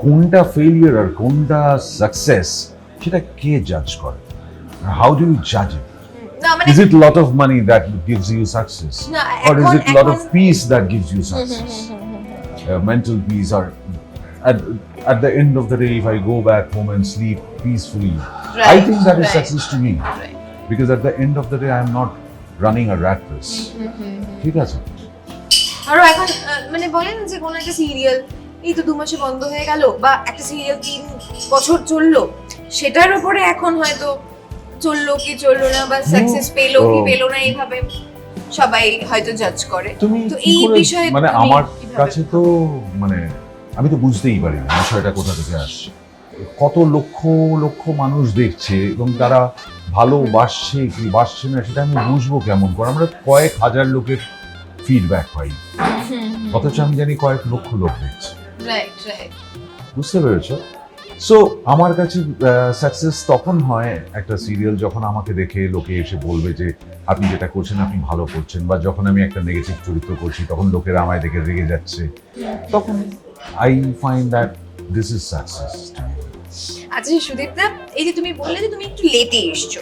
কোনটা ফেলিয়ার আর কোনটা সাকসেস সেটা কে জাজ করে? হাউ ডু ইউ জাজ ইট? না মানে Is it lot of money that gives you success? না, Or is এখন- it lot of এখন- peace that gives you success? Mental peace, or at the end of the day, if I go back home and sleep peacefully, I Right, think that is right. success to me. Right. Because at the end of the day, I am not running a rat race. ঠিক আছে? আরো এখন মানে বলেন যে কোন একটা serial এই তো 2 মাসে বন্ধ হয়ে গেল, বা একটা সিরিয়াল 3 বছর চললো, সেটার উপরে এখন হয়তো চললো কি চললো না, বা সাকসেস পেলো কি ও। পেলো না, এইভাবে সবাই হয়তো জাজ করে। তুমি তো কি এই করে, বিষয়ে মানে তুমি আমার কিভাবে- কাছে তো মানে আমি তো বুঝতেই পারি না বিষয়টা কোথা থেকে আসছে। কত লক্ষ লক্ষ মানুষ দেখছে এবং তারা ভালোবাসছে কি বাসছে না সেটা আমি বুঝবো কেমন করে? আমরা কয়েক হাজার লোকের ফিডব্যাক পাই, অথচ আমি জানি কয়েক লক্ষ লোক দেখছে। Right right. বুঝতে পেরেছো? সো আমার কাছে সাকসেস তখন হয় একটা সিরিয়াল যখন আমাকে দেখে লোকে এসে বলবে যে আপনি যেটা করছেন আপনি ভালো করছেন, বা যখন আমি একটা নেগেটিভ চরিত্র করছি তখন লোকেরা আমায় দেখে রেগে যাচ্ছে, তখন I find that this is success. আচ্ছা সুদীপ্তা, এই যে তুমি বললে যে তুমি একটু লেটে এসছো,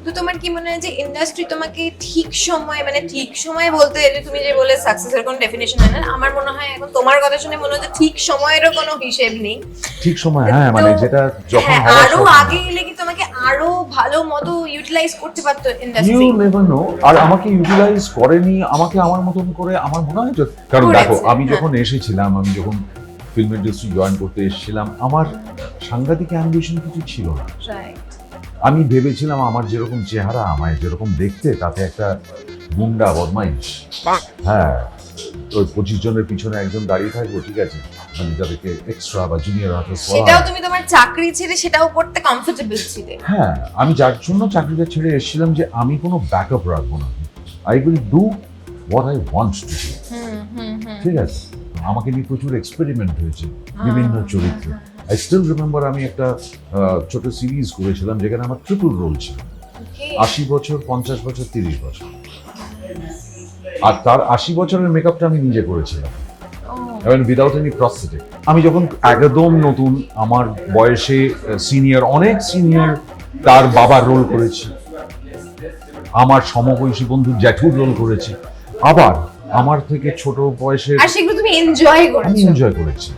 তো তোমার কি মনে হয় যে ইন্ডাস্ট্রি তোমাকে ঠিক সময়, মানে ঠিক সময় বলতে যে তুমি যে বলে সাকসেসের কোনো ডেফিনেশন হয় না, আমার মনে হয় এখন তোমার কথা শুনে মনে হচ্ছে ঠিক সময়েরও কোনো হিসেব নেই। ঠিক সময়, হ্যাঁ, মানে তো- যেটা যখন হ্যাঁ, হওয়ার আরো তখন আগে এলে কি তোমাকে আরো ভালো মতো ইউটিলাইজ করতে পারতো ইউ ইন্ডাস্ট্রি। Never know. আর আমাকে ইউটিলাইজ করেনি, আমাকে আমার মতন করে আমার মনে হয় যে, কারণ করেছে, দেখো আমি হ্যাঁ। যখন এসেছিলাম, আমি যখন ফিল্ম ইন্ডাস্ট্রি জয়েন করতে এসেছিলাম, আমার সাংঘাতিক অ্যাম্বিশন কিছু ছিল না। রাইট। আমি ভেবেছিলাম আমার যেরকম চেহারা, আমায় যেরকম দেখতে, তাতে একটা গুন্ডা বদমাইশ, হ্যাঁ, ওই 25 জনের পিছনে একজন দাঁড়িয়ে থাকবো, ঠিক আছে, মানে যাদেরকে এক্সট্রা বা জুনিয়র আর্টিস্ট বলা সেটাও হয়। তুমি তোমার চাকরি ছেড়ে সেটাও করতে কমফোর্টেবল ছিলে। হ্যাঁ, আমি যার জন্য চাকরিটা ছেড়ে এসেছিলাম যে আমি কোনো ব্যাকআপ রাখবো না, I will do what I want to do. ঠিক আছে, আমাকে নিয়ে প্রচুর এক্সপেরিমেন্ট হয়েছে বিভিন্ন চরিত্রে। আই স্টিল রিমেম্বার আমি একটা ছোট সিরিজ করেছিলাম যেখানে আমার ট্রিপল রোল ছিল, 80 বছর, 50 বছর, 30 বছর। আর তার 80 বছরের মেকআপটা আমি নিজে করেছিলাম, উইদাউট এনি প্রস্থেটিক। আমি যখন একদম নতুন, আমার বয়সে সিনিয়র, অনেক সিনিয়র তার বাবার রোল করেছি, আমার সমবয়সী বন্ধু জ্যাঠুর রোল করেছি, আবার আমার থেকে ছোট বয়সের আর সেগুলো তুমি এনজয় আমি করেছো। এনজয় করেছি।